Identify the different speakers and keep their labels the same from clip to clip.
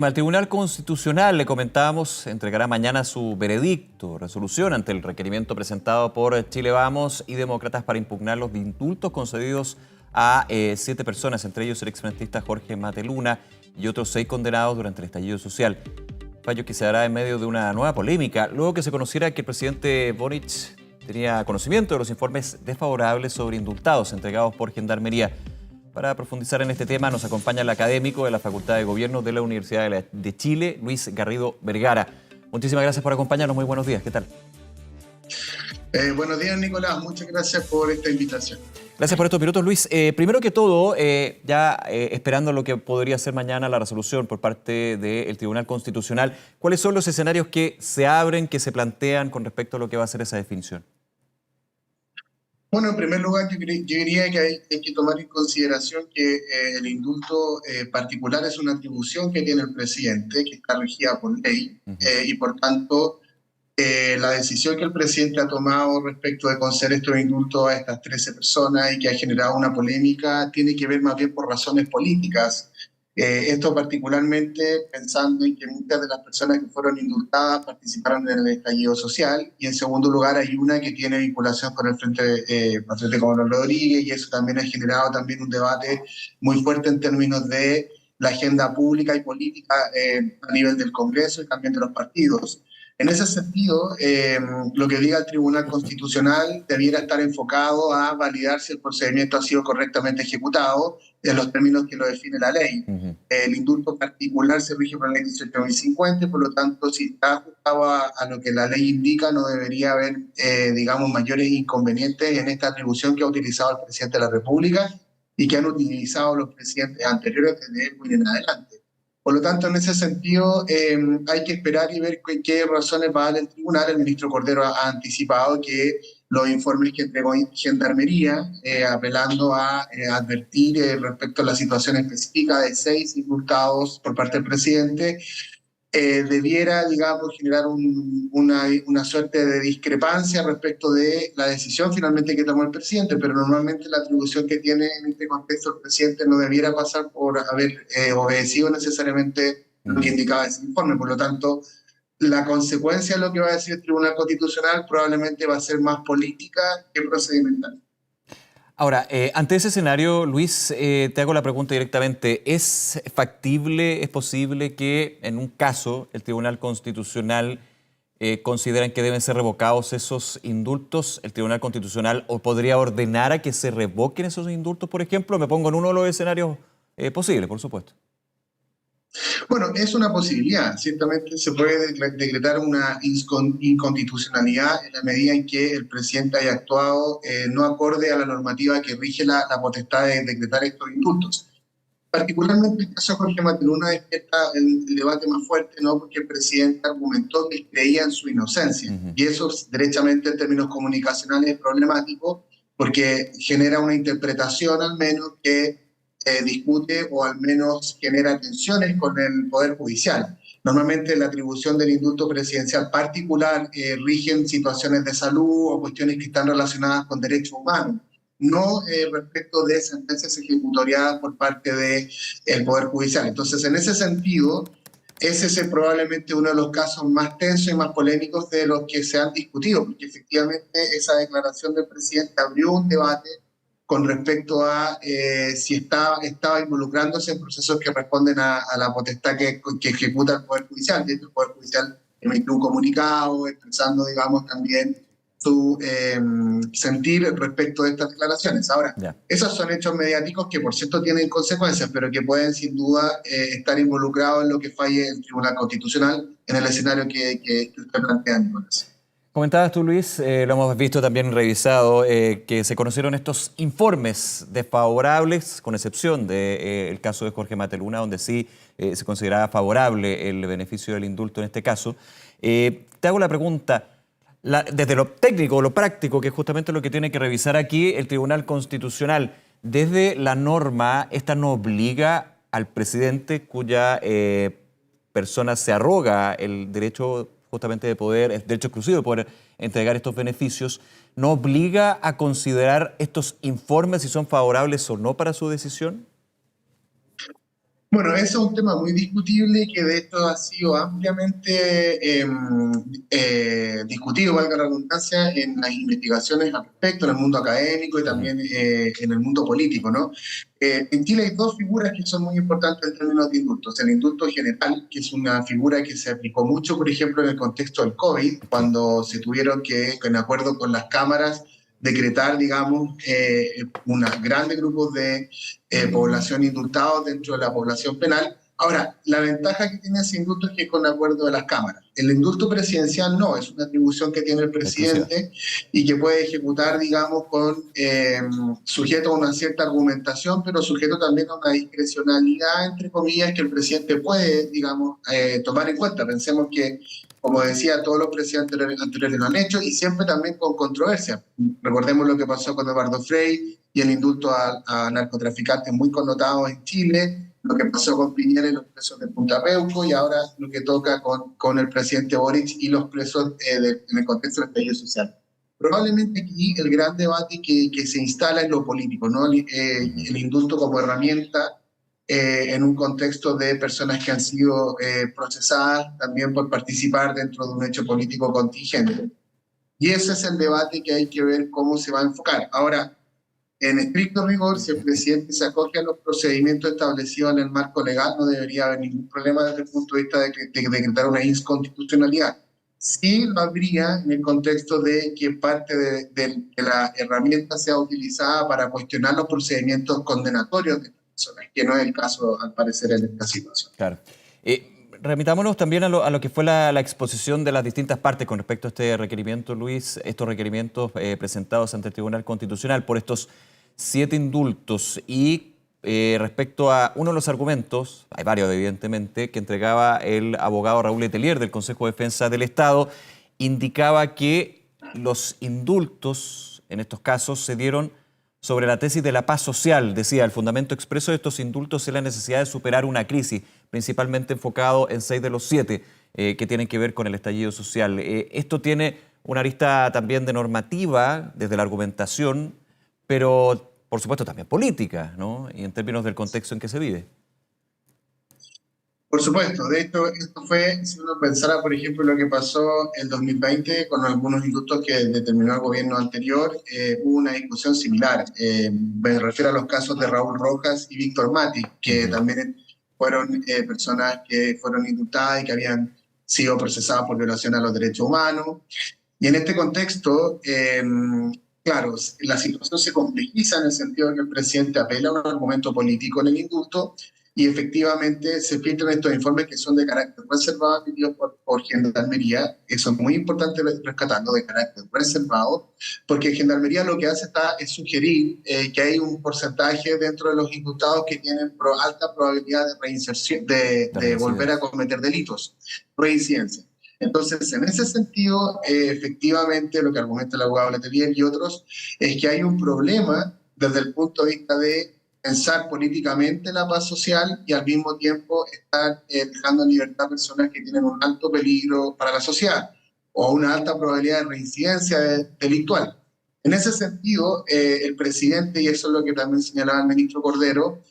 Speaker 1: Al Tribunal Constitucional, le comentábamos, entregará mañana su veredicto, resolución ante el requerimiento presentado por Chile Vamos y Demócratas para impugnar los indultos concedidos a 7 personas, entre ellos el exfrentista Jorge Mateluna y otros 6 condenados durante el estallido social. Fallo que se dará en medio de una nueva polémica, luego que se conociera que el presidente Boric tenía conocimiento de los informes desfavorables sobre indultados entregados por Gendarmería. Para profundizar en este tema nos acompaña el académico de la Facultad de Gobierno de la Universidad de Chile, Luis Garrido Vergara. Muchísimas gracias por acompañarnos, muy buenos días, ¿qué tal?
Speaker 2: Buenos días, Nicolás, muchas gracias por esta invitación.
Speaker 1: Gracias por estos minutos, Luis. Primero que todo, esperando lo que podría ser mañana la resolución por parte del Tribunal Constitucional, ¿cuáles son los escenarios que se abren, que se plantean con respecto a lo que va a ser esa definición?
Speaker 2: Bueno, en primer lugar, yo diría que hay que tomar en consideración que el indulto particular es una atribución que tiene el presidente, que está regida por ley, y por tanto la decisión que el presidente ha tomado respecto de conceder estos indultos a estas 13 personas y que ha generado una polémica tiene que ver más bien por razones políticas. Esto particularmente pensando en que muchas de las personas que fueron indultadas participaron en el estallido social, y en segundo lugar hay una que tiene vinculación con el Frente Patriótico Rodríguez, y eso también ha generado también un debate muy fuerte en términos de la agenda pública y política a nivel del Congreso y también de los partidos. En ese sentido, lo que diga el Tribunal Constitucional debiera estar enfocado a validar si el procedimiento ha sido correctamente ejecutado en los términos que lo define la ley. El indulto particular se rige por la ley 18.050, por lo tanto, si está ajustado a lo que la ley indica, no debería haber, digamos, mayores inconvenientes en esta atribución que ha utilizado el presidente de la República y que han utilizado los presidentes anteriores desde muy en adelante. Por lo tanto, en ese sentido, hay que esperar y ver qué razones va a dar el tribunal. El ministro Cordero ha anticipado que los informes que entregó Gendarmería, apelando a advertir respecto a la situación específica de 6 indultados por parte del presidente, debiera, digamos, generar una suerte de discrepancia respecto de la decisión finalmente que tomó el presidente, pero normalmente la atribución que tiene en este contexto el presidente no debiera pasar por haber obedecido necesariamente lo que indicaba ese informe. Por lo tanto, la consecuencia de lo que va a decir el Tribunal Constitucional probablemente va a ser más política que procedimental.
Speaker 1: Ahora, ante ese escenario, Luis, te hago la pregunta directamente. ¿Es factible, es posible que en un caso el Tribunal Constitucional consideren que deben ser revocados esos indultos? ¿El Tribunal Constitucional podría ordenar a que se revoquen esos indultos, por ejemplo? Me pongo en uno de los escenarios posibles, por supuesto.
Speaker 2: Bueno, es una posibilidad. Ciertamente se puede decretar una inconstitucionalidad en la medida en que el presidente haya actuado no acorde a la normativa que rige la potestad de decretar estos indultos. Particularmente el caso de Jorge Mateluna despierta el debate más fuerte, ¿no? Porque el presidente argumentó que creía en su inocencia. Y eso, derechamente, en términos comunicacionales, es problemático porque genera una interpretación, al menos, que discute o al menos genera tensiones con el Poder Judicial. Normalmente la atribución del indulto presidencial particular rigen situaciones de salud o cuestiones que están relacionadas con derechos humanos, no respecto de sentencias ejecutoriadas por parte del Poder Judicial. Entonces, en ese sentido, ese es probablemente uno de los casos más tensos y más polémicos de los que se han discutido, porque efectivamente esa declaración del presidente abrió un debate con respecto a si estaba involucrándose en procesos que responden a la potestad que ejecuta el Poder Judicial. De hecho, el Poder Judicial emitió un comunicado expresando, digamos, también su sentir respecto de estas declaraciones. Ahora, esos son hechos mediáticos que, por cierto, tienen consecuencias, pero que pueden, sin duda, estar involucrados en lo que falle el Tribunal Constitucional en el escenario que usted plantea, Nicolás.
Speaker 1: Comentabas tú, Luis, lo hemos visto también revisado, que se conocieron estos informes desfavorables, con excepción del caso de Jorge Mateluna, donde sí se consideraba favorable el beneficio del indulto en este caso. Te hago la pregunta, desde lo técnico, lo práctico, que es justamente lo que tiene que revisar aquí el Tribunal Constitucional, desde la norma, ¿esta no obliga al presidente cuya persona se arroga el derecho justamente de poder, el derecho exclusivo de poder entregar estos beneficios, no obliga a considerar estos informes si son favorables o no para su decisión?
Speaker 2: Bueno, ese es un tema muy discutible que de hecho ha sido ampliamente discutido, valga la redundancia, en las investigaciones al respecto, en el mundo académico y
Speaker 1: Ujú.
Speaker 2: también en el mundo político, ¿no? En Chile hay dos figuras que son muy importantes en términos de indultos. El indulto general, que es una figura que se aplicó mucho, por ejemplo, en el contexto del COVID,
Speaker 1: Sí.
Speaker 2: cuando se tuvieron que, en acuerdo con las cámaras, decretar, digamos, un grande grupo de población indultados dentro de la población penal. Ahora, la ventaja que tiene ese indulto es que es con acuerdo de las cámaras. El indulto presidencial no, es una atribución que tiene el
Speaker 1: Exclusiva.
Speaker 2: presidente y que puede ejecutar, digamos, sujeto a una cierta argumentación, pero sujeto también a una discrecionalidad, entre comillas, que el presidente puede, digamos, tomar en cuenta. Pensemos que, como decía, todos los presidentes anteriores lo han hecho y siempre también con controversia. Recordemos lo que pasó con Eduardo Frei y el indulto a narcotraficantes muy connotados en Chile, lo que pasó con Piñera y los presos de Punta Peuco, y ahora lo que toca con el presidente Boric y los presos en el contexto del estallido social. Probablemente aquí el gran debate que se instala en lo político, ¿no?
Speaker 1: Ujú.
Speaker 2: El indulto como herramienta en un contexto de personas que han sido procesadas también por participar dentro de un hecho político contingente. Y ese es el debate que hay que ver cómo se va a enfocar. Ahora, en estricto rigor, si el presidente se acoge a los procedimientos establecidos en el marco legal, no debería haber ningún problema desde el punto de vista de decretar una inconstitucionalidad. Sí lo habría en el contexto de que parte de la herramienta sea utilizada para cuestionar los procedimientos condenatorios de las personas, que no es el caso, al parecer, en esta situación.
Speaker 1: Claro. Remitámonos también a lo que fue la exposición de las distintas partes con respecto a este requerimiento, Luis, estos requerimientos presentados ante el Tribunal Constitucional por estos 7 indultos y respecto a uno de los argumentos, hay varios evidentemente, que entregaba el abogado Raúl Letelier del Consejo de Defensa del Estado, indicaba que los indultos en estos casos se dieron sobre la tesis de la paz social. Decía, el fundamento expreso de estos indultos es la necesidad de superar una crisis, principalmente enfocado en 6 de los 7 que tienen que ver con el estallido social. Esto tiene una arista también de normativa, desde la argumentación, pero por supuesto también política, ¿no? Y en términos del contexto en que se vive.
Speaker 2: Por supuesto, de hecho, esto fue, si uno pensara, por ejemplo, lo que pasó el 2020 con algunos indultos que determinó el gobierno anterior, hubo una discusión similar. Me refiero a los casos de Raúl Rojas y Víctor Mati, que
Speaker 1: Ujú.
Speaker 2: también fueron personas que fueron indultadas y que habían sido procesadas por violación a los derechos humanos. Y en este contexto, claro, la situación se complejiza en el sentido de que el presidente apela a un argumento político en el indulto y efectivamente se filtran estos informes que son de carácter reservado emitidos por Gendarmería. Eso es muy importante rescatarlo, de carácter reservado, porque Gendarmería lo que hace es sugerir que hay un porcentaje dentro de los indultados que tienen alta probabilidad de reinserción,
Speaker 1: De
Speaker 2: de volver a
Speaker 1: reincidencia.
Speaker 2: cometer delitos, reincidencia. Entonces, en ese sentido, efectivamente, lo que argumenta el abogado Letelier y otros es que hay un problema desde el punto de vista de pensar políticamente la paz social y al mismo tiempo estar dejando en libertad a personas que tienen un alto peligro para la sociedad o una alta probabilidad de reincidencia delictual. En ese sentido, el presidente, y eso es lo que también señalaba el ministro Cordero,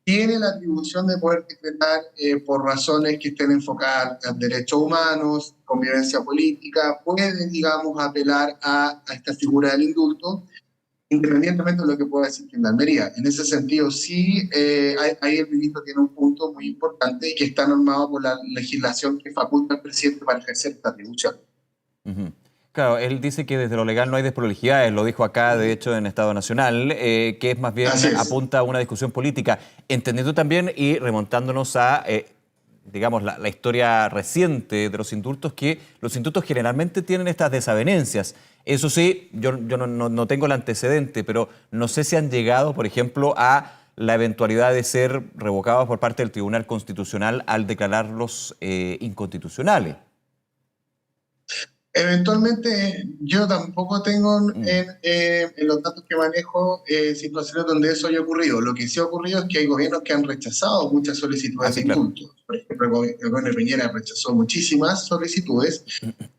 Speaker 2: tiene la atribución de poder decretar por razones que estén enfocadas en derechos humanos, convivencia política, puede, digamos, apelar a esta figura del indulto, independientemente de lo que pueda decir Gendarmería. En ese sentido, sí, ahí el ministro tiene un punto muy importante y que está normado por la legislación que faculta al presidente para ejercer esta atribución.
Speaker 1: Ujú. Claro, él dice que desde lo legal no hay desprolijidades, lo dijo acá, de hecho, en Estado Nacional, que es más bien
Speaker 2: Así es.
Speaker 1: apunta a una discusión política, entendiendo también y remontándonos a, digamos, la historia reciente de los indultos, que los indultos generalmente tienen estas desavenencias. Eso sí, yo no tengo el antecedente, pero no sé si han llegado, por ejemplo, a la eventualidad de ser revocados por parte del Tribunal Constitucional al declararlos inconstitucionales.
Speaker 2: Eventualmente, yo tampoco tengo en los datos que manejo situaciones donde eso haya ocurrido. Lo que sí ha ocurrido es que hay gobiernos que han rechazado muchas solicitudes de
Speaker 1: Así, claro.
Speaker 2: indultos. Por ejemplo, el gobierno de Piñera rechazó muchísimas solicitudes,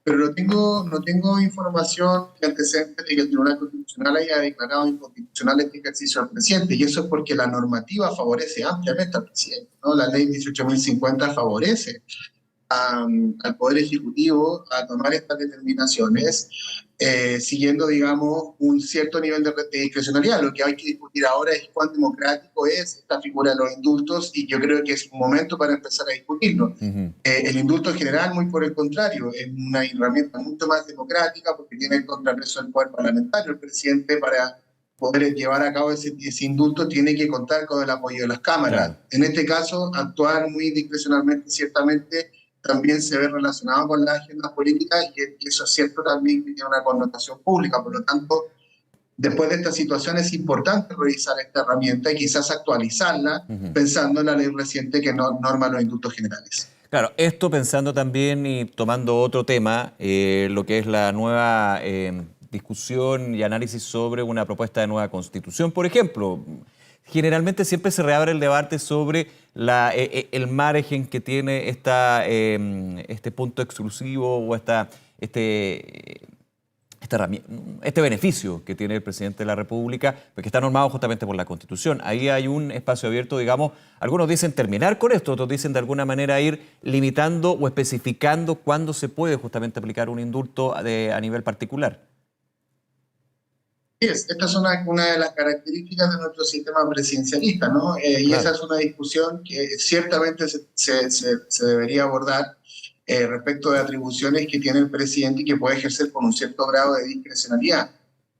Speaker 2: pero no tengo información que antecedente de que el Tribunal Constitucional haya declarado inconstitucional este ejercicio del presidente. Y eso es porque la normativa favorece ampliamente al presidente, ¿no? La ley 18.050 favorece al Poder Ejecutivo a tomar estas determinaciones, siguiendo, digamos, un cierto nivel de discrecionalidad. Lo que hay que discutir ahora es cuán democrático es esta figura de los indultos, y yo creo que es un momento para empezar a discutirlo. El indulto en general, muy por el contrario, es una herramienta mucho más democrática porque tiene el contrapeso del poder parlamentario. El presidente, para poder llevar a cabo ese indulto, tiene que contar con el apoyo de las cámaras.
Speaker 1: Claro.
Speaker 2: En este caso, actuar muy discrecionalmente, ciertamente, también se ve relacionado con las agendas políticas, y eso es cierto también que tiene una connotación pública. Por lo tanto, después de esta situación es importante revisar esta herramienta y quizás actualizarla, pensando en la ley reciente que norma los indultos generales.
Speaker 1: Claro, esto pensando también y tomando otro tema, lo que es la nueva discusión y análisis sobre una propuesta de nueva constitución, por ejemplo. Generalmente siempre se reabre el debate sobre el margen que tiene este punto exclusivo o este beneficio que tiene el presidente de la República, porque está normado justamente por la Constitución. Ahí hay un espacio abierto, digamos. Algunos dicen terminar con esto, otros dicen de alguna manera ir limitando o especificando cuándo se puede justamente aplicar un indulto a nivel particular.
Speaker 2: Esta es una de las características de nuestro sistema presidencialista, ¿no? Y
Speaker 1: Claro.
Speaker 2: esa es una discusión que ciertamente se debería abordar respecto de atribuciones que tiene el presidente y que puede ejercer con un cierto grado de discrecionalidad.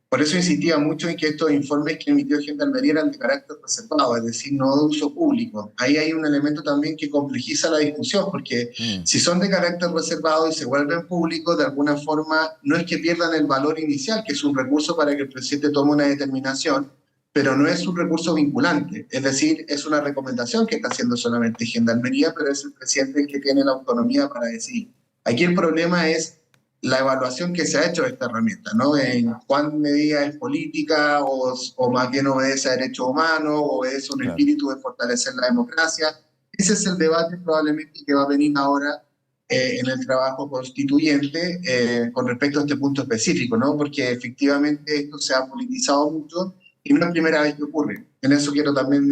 Speaker 2: Por eso insistía mucho en que estos informes que emitió Gendarmería eran de carácter reservado, es decir, no de uso público. Ahí hay un elemento también que complejiza la discusión, porque si son de carácter reservado y se vuelven públicos, de alguna forma no es que pierdan el valor inicial, que es un recurso para que el presidente tome una determinación, pero no es un recurso vinculante. Es decir, es una recomendación que está haciendo solamente Gendarmería, pero es el presidente el que tiene la autonomía para decidir. Aquí el problema es la evaluación que se ha hecho de esta herramienta, ¿no? En cuán medida es política o más bien obedece a derechos humanos, o es un espíritu de fortalecer la democracia. Ese es el debate probablemente que va a venir ahora en el trabajo constituyente con respecto a este punto específico, ¿no? Porque efectivamente esto se ha politizado mucho y no es la primera vez que ocurre. En eso quiero también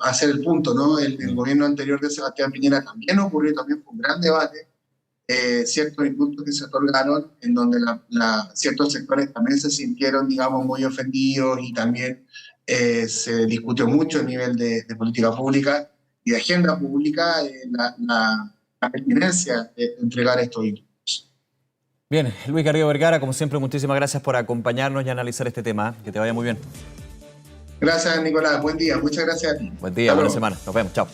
Speaker 2: hacer el punto, ¿no? El gobierno anterior de Sebastián Piñera también ocurrió, también fue un gran debate. Ciertos indultos que se otorgaron en donde ciertos sectores también se sintieron, digamos, muy ofendidos, y también se discutió mucho a nivel de política pública y de agenda pública la pertinencia de entregar estos indultos.
Speaker 1: Bien, Luis Garrido Vergara, como siempre, muchísimas gracias por acompañarnos y analizar este tema. Que te vaya muy bien.
Speaker 2: Gracias, Nicolás. Buen día. Muchas gracias a ti.
Speaker 1: Buen día, buena semana. Nos vemos. Chao.